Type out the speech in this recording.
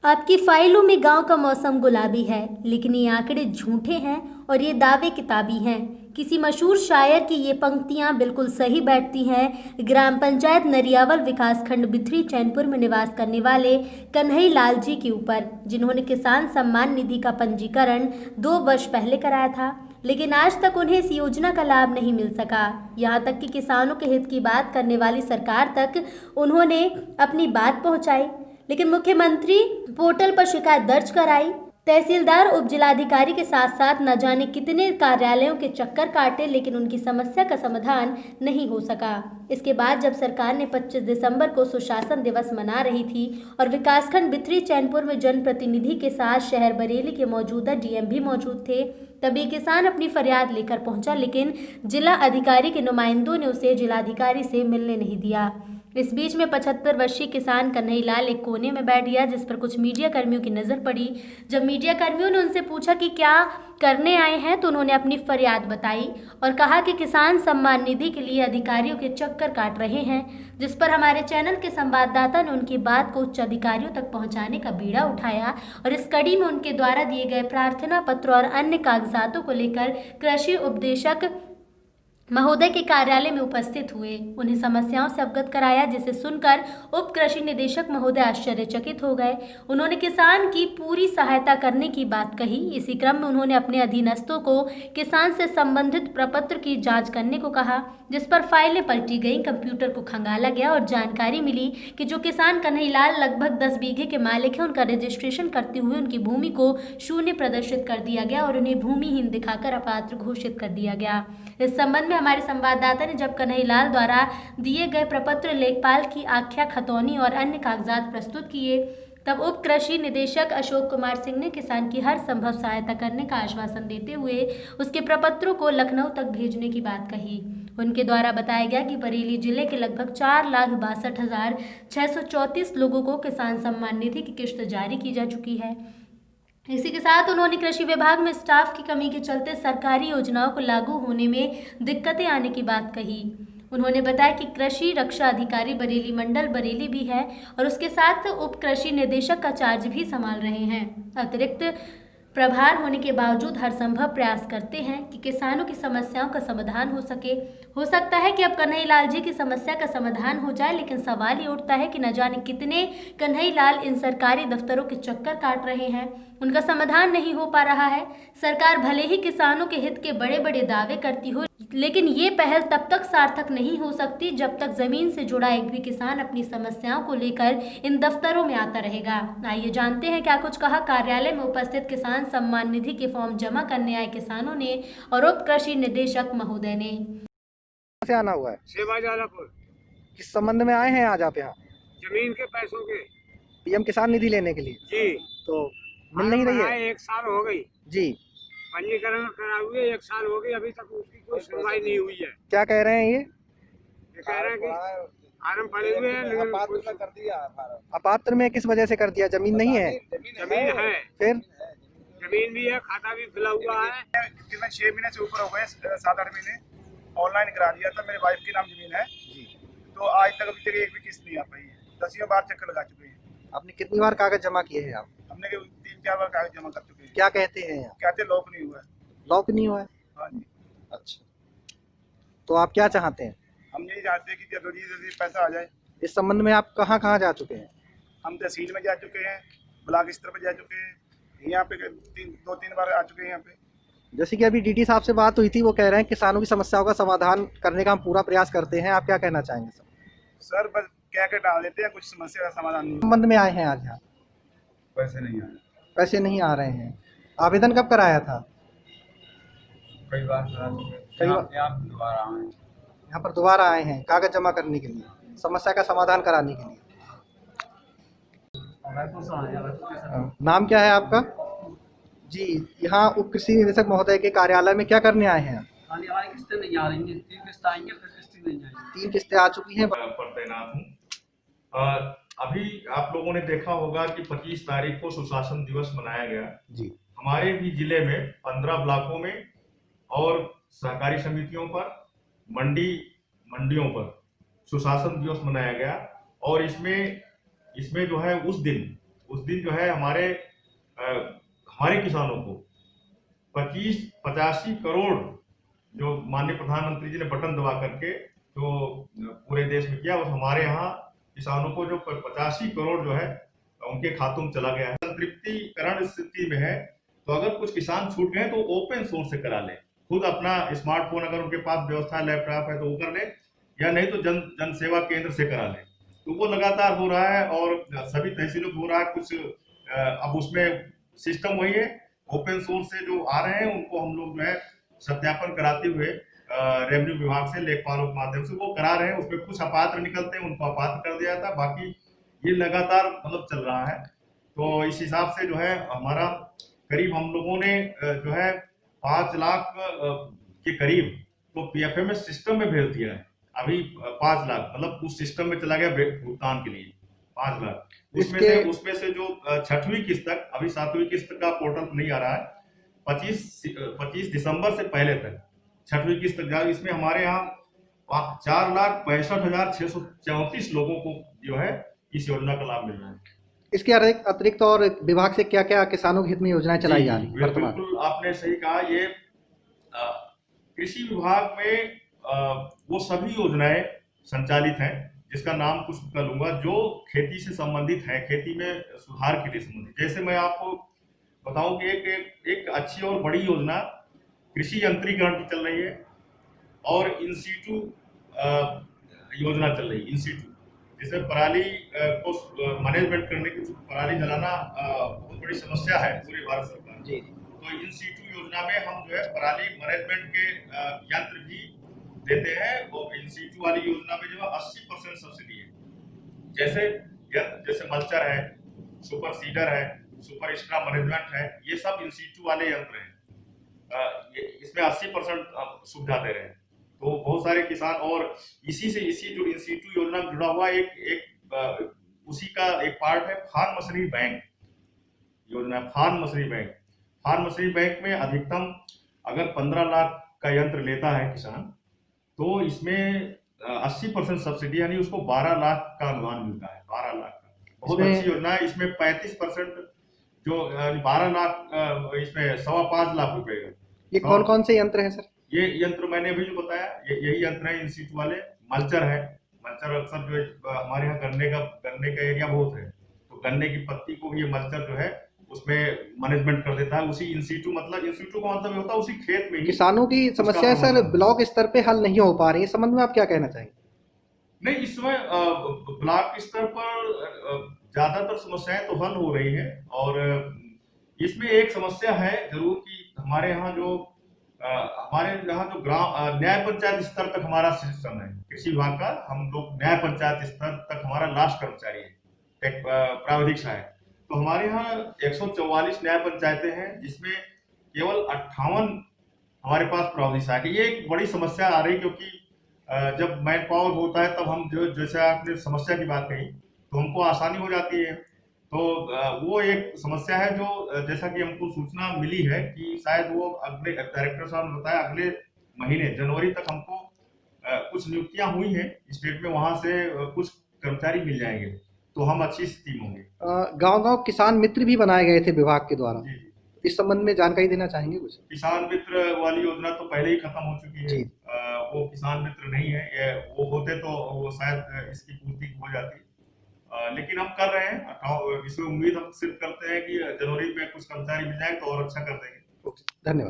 आपकी फाइलों में गांव का मौसम गुलाबी है, लेकिन ये आंकड़े झूठे हैं और ये दावे किताबी हैं। किसी मशहूर शायर की ये पंक्तियां बिल्कुल सही बैठती हैं। ग्राम पंचायत नरियावल विकासखंड बिथरी चैनपुर में निवास करने वाले कन्हई लाल जी के ऊपर, जिन्होंने किसान सम्मान निधि का पंजीकरण 2 वर्ष पहले कराया था, लेकिन आज तक उन्हें इस योजना का लाभ नहीं मिल सका। यहाँ तक कि किसानों के हित की बात करने वाली सरकार तक उन्होंने अपनी बात पहुंचाई, लेकिन मुख्यमंत्री पोर्टल पर शिकायत दर्ज कराई। तहसीलदार उप जिलाधिकारी के साथ साथ न जाने कितने कार्यालयों के चक्कर काटे, लेकिन उनकी समस्या का समाधान नहीं हो सका। इसके बाद जब सरकार ने 25 दिसंबर को सुशासन दिवस मना रही थी और विकासखंड बिथरी चैनपुर में जनप्रतिनिधि के साथ शहर बरेली के मौजूदा डीएम भी मौजूद थे, तभी किसान अपनी फरियाद लेकर पहुंचा, लेकिन जिला अधिकारी के नुमाइंदों ने उसे जिलाधिकारी से मिलने नहीं दिया। इस बीच में 75 वर्षीय किसान कन्हई लाल एक कोने में बैठ गया, जिस पर कुछ मीडिया कर्मियों की नज़र पड़ी। जब मीडिया कर्मियों ने उनसे पूछा कि क्या करने आए हैं, तो उन्होंने अपनी फरियाद बताई और कहा कि किसान सम्मान निधि के लिए अधिकारियों के चक्कर काट रहे हैं, जिस पर हमारे चैनल के संवाददाता ने उनकी बात को उच्च अधिकारियों तक पहुंचाने का बीड़ा उठाया और इस कड़ी में उनके द्वारा दिए गए प्रार्थना पत्र और अन्य कागजातों को लेकर कृषि उपदेशक महोदय के कार्यालय में उपस्थित हुए, उन्हें समस्याओं से अवगत कराया, जिसे सुनकर उप कृषि निदेशक महोदय आश्चर्यचकित हो गए। उन्होंने किसान की पूरी सहायता करने की बात कही। इसी क्रम में उन्होंने अपने अधीनस्थों को किसान से संबंधित प्रपत्र की जांच करने को कहा, जिस पर फाइलें पलटी गईं, कंप्यूटर को खंगाला गया और जानकारी मिली कि जो किसान कन्हई लाल लगभग 10 बीघे के मालिक हैं, उनका रजिस्ट्रेशन करते हुए उनकी भूमि को शून्य प्रदर्शित कर दिया गया और उन्हें भूमिहीन दिखाकर अपात्र घोषित कर दिया गया। इस संबंध में हमारे संवाददाता ने जब कन्हई लाल द्वारा दिए गए प्रपत्र, लेखपाल की आख्या, खतौनी और अन्य कागजात प्रस्तुत किए, तब उप कृषि निदेशक अशोक कुमार सिंह ने किसान की हर संभव सहायता करने का आश्वासन देते हुए उसके प्रपत्रों को लखनऊ तक भेजने की बात कही। उनके द्वारा बताया गया कि बरेली जिले के लगभग 4,62,634 लोगों को किसान सम्मान निधि की किश्त जारी की जा चुकी है। इसी के साथ उन्होंने कृषि विभाग में स्टाफ की कमी के चलते सरकारी योजनाओं को लागू होने में दिक्कतें आने की बात कही। उन्होंने बताया कि कृषि रक्षा अधिकारी बरेली मंडल बरेली भी है और उसके साथ उप कृषि निदेशक का चार्ज भी संभाल रहे हैं। अतिरिक्त प्रभार होने के बावजूद हर संभव प्रयास करते हैं कि किसानों की समस्याओं का समाधान हो सके। हो सकता है कि अब कन्हई लाल जी की समस्या का समाधान हो जाए, लेकिन सवाल ये उठता है कि न जाने कितने कन्हई लाल इन सरकारी दफ्तरों के चक्कर काट रहे हैं, उनका समाधान नहीं हो पा रहा है। सरकार भले ही किसानों के हित के बड़े बड़े दावे करती हो, लेकिन ये पहल तब तक सार्थक नहीं हो सकती जब तक जमीन से जुड़ा एक भी किसान अपनी समस्याओं को लेकर इन दफ्तरों में आता रहेगा। आइए जानते हैं क्या कुछ कहा कार्यालय में उपस्थित किसान सम्मान निधि के फॉर्म जमा करने आए किसानों ने और उप कृषि निदेशक महोदय ने। से आना हुआ है? सेवा जालापुर। किस संबंध में आए हैं आज आप यहाँ? जमीन के पैसों के। पीएम किसान निधि लेने के लिए। जी। तो मिल नहीं रही है? 1 साल हो गई जी। पंजीकरण करा हुए 1 साल हो गई, अभी तक उसकी कोई सुनवाई नहीं हुई है। क्या कह रहे हैं ये? ये कह रहे हैं कि फार्म पड़े हुए हैं, लेकिन कर दिया अपात्र में किस वजह से कर दिया? जमीन नहीं है? जमीन है, फिर जमीन भी है, खाता भी खुला हुआ है। कितना 6 महीने से ऊपर हो गए, 7-8 महीने ऑनलाइन करा दिया था। मेरे वाइफ के नाम जमीन है जी। तो आज तक अभी तक एक भी किस्त नहीं आ पाई है। 10 बार चक्कर लगा चुके हैं। आपने कितनी बार कागज जमा किए हैं आप? हमने 3-4 बार कागज जमा कर चुके हैं। क्या कहते हैं यहाँ? कहते लॉक नहीं हुआ है। लॉक नहीं हुआ है? हाँ जी। अच्छा, तो आप क्या चाहते हैं? हम यही चाहते हैं कि जल्दी जल्दी पैसा आ जाए। इस संबंध में आप कहाँ कहाँ जा चुके हैं? हम तहसील में जा चुके हैं, ब्लॉक स्तर पर जा चुके हैं, यहाँ पे 2-3 बार आ चुके हैं यहाँ पे। जैसे कि अभी डीडी साहब से बात हुई थी, वो कह रहे हैं किसानों की समस्याओं का समाधान करने का हम पूरा प्रयास करते हैं। आप क्या कहना चाहेंगे सर? सर बस कह के डाल देते हैं, कुछ समस्या का समाधान नहीं। संबंध में आए हैं आज यहाँ? पैसे नहीं आए। पैसे नहीं आ रहे हैं। आवेदन कब कराया था? कई बार दोबारा आए। यहाँ पर दोबारा आए हैं कागज जमा करने के लिए, समस्या का समाधान कराने के लिए। नाम क्या है आपका? जी, यहाँ उप कृषि निदेशक महोदय के कार्यालय में क्या करने आए हैं? हमारी किस्तें नहीं आ रही हैं, 3 किस्तें आएंगे, फिर किस्तें नहीं आएंगी। 3 किस्तें आ चुकी हैं। पर तैनात हूँ। अभी आप लोगों ने देखा होगा कि 25 तारीख को सुशासन दिवस मनाया गया जी। हमारे भी जिले में 15 ब्लॉकों में और सहकारी समितियों पर, मंडियों पर सुशासन दिवस मनाया गया। और इसमें जो है उस उस दिन जो है हमारे किसानों को 85 करोड़ जो माननीय प्रधानमंत्री जी ने बटन दबा करके जो पूरे देश में किया, और हमारे यहाँ किसानों को जो 85 करोड़ जो है उनके खातों में चला गया है। संतृप्तिकरण स्थिति में है, तो अगर कुछ किसान छूट गए तो ओपन सोर्स से करा ले, खुद अपना स्मार्टफोन अगर उनके पास व्यवस्था है, लैपटॉप है तो वो कर ले, या नहीं तो जन सेवा केंद्र से करा ले। तो वो लगातार हो रहा है और सभी तहसीलों में हो रहा है। कुछ अब उसमें सिस्टम वही है, ओपन सोर्स से जो आ रहे हैं उनको हम लोग जो है सत्यापन कराते हुए रेवेन्यू विभाग से लेखपालों के माध्यम से वो करा रहे हैं। उसमें कुछ अपात्र निकलते हैं, उनको अपात्र कर दिया जाता है, बाकी ये लगातार मतलब चल रहा है। तो इस हिसाब से जो है हमारा करीब हम लोगों ने जो है 5 लाख के करीब तो पीएफएमएस सिस्टम में भेज दिया है। अभी 5 लाख मतलब उस सिस्टम में चला गया भुगतान के लिए 5 लाख। उसमें से जो 6वीं किस्त तक, अभी 7वीं किस्त का पोर्टल नहीं आ रहा है, 25 दिसंबर से पहले तक 6वीं किस्त तक जाए। इसमें हमारे यहाँ 4,65,634 लोगों को जो है इस योजना का लाभ मिल रहा है। इसके अतिरिक्त और विभाग से क्या क्या किसानों के हित में योजनाएं चलाई जा रही हैं वर्तमान? बिल्कुल आपने सही कहा। ये कृषि विभाग में वो सभी योजनाएं संचालित हैं, जिसका नाम कुछ कर लूंगा, जो खेती से संबंधित है, खेती में सुधार के लिए संबंधित। जैसे मैं आपको बताऊं कि एक अच्छी और बड़ी योजना कृषि यंत्रीकरण की चल रही है, और इंसीटू योजना चल रही है। इंसीटू जिसमें पराली को मैनेजमेंट करने की, पराली जलाना बहुत बड़ी समस्या है पूरे भारत सरकार जी। तो इंसीटू योजना में हम जो है पराली मैनेजमेंट के यंत्र भी देते हैं। और इंसीटू वाली योजना में जो है 80% सब्सिडी है। जैसे मल्चर है, सुपर सीडर है, सुपर स्ट्रा मैनेजमेंट है, ये सब इंसीटू वाले यंत्र हैं। इसमें 80% सुविधा दे रहे हैं। तो बहुत सारे किसान, और इसी जो इंसीटू योजना में जुड़ा हुआ उसी का एक पार्ट है फार्म मशीनरी बैंक योजना। फार्म मशीनरी बैंक में अधिकतम अगर 15 लाख का यंत्र लेता है किसान, तो इसमें 80% सब्सिडी, यानी उसको 12 लाख का अनुदान मिलता है। 12 लाख का बहुत अच्छी योजना है। इसमें 35% जो 12 लाख, इसमें 5.25 लाख रुपए का। ये कौन कौन से यंत्र हैं सर? ये यंत्र मैंने अभी जो बताया, यही यंत्र है इंस्टीट्यूट वाले। मल्चर है, मल्चर अक्सर जो हमारे यहाँ गन्ने का एरिया बहुत है, तो गन्ने की पत्ती को भी ये मल्चर जो है उसमें मैनेजमेंट कर देता है। उसी इंस्टीट्यूट का मतलब होता है उसी खेत में ही। किसानों की समस्या सर ब्लॉक स्तर पे हल नहीं हो पा रही है, इस संबंध में आप क्या कहना चाहेंगे? नहीं, इस समय ब्लॉक स्तर पर ज्यादातर समस्याएं तो हल हो रही है, और इसमें एक समस्या है जरूर कि हमारे यहाँ जो ग्राम न्याय पंचायत स्तर तक हमारा सिस्टम है कृषि विभाग का। हम लोग न्याय पंचायत स्तर तक हमारा लास्ट कर्मचारी है, प्राविधिक सहायक। तो हमारे यहाँ 144 न्याय पंचायतें हैं, जिसमें केवल 58 हमारे पास प्राविधिक सहायक है। ये एक बड़ी समस्या आ रही, क्योंकि जब मैन पावर होता है तब हम जैसे आपने समस्या की बात कही, तो हमको आसानी हो जाती है। तो वो एक समस्या है जो जैसा कि हमको सूचना मिली है कि शायद वो अगले, डायरेक्टर साहब ने बताया, अगले महीने जनवरी तक हमको कुछ नियुक्तियां हुई हैं स्टेट में, वहां से कुछ कर्मचारी मिल जाएंगे, तो हम अच्छी स्थिति में होंगे। गांव-गांव किसान मित्र भी बनाए गए थे विभाग के द्वारा, जी। इस संबंध में जानकारी देना चाहेंगे कुछ? किसान मित्र वाली योजना तो पहले ही खत्म हो चुकी है। वो किसान मित्र नहीं है, वो होते तो वो शायद इसकी पूर्ति हो जाती, लेकिन हम कर रहे हैं। इसमें उम्मीद हम सिर्फ करते हैं कि जनवरी में कुछ कर्मचारी मिल जाए तो और अच्छा कर देंगे। धन्यवाद।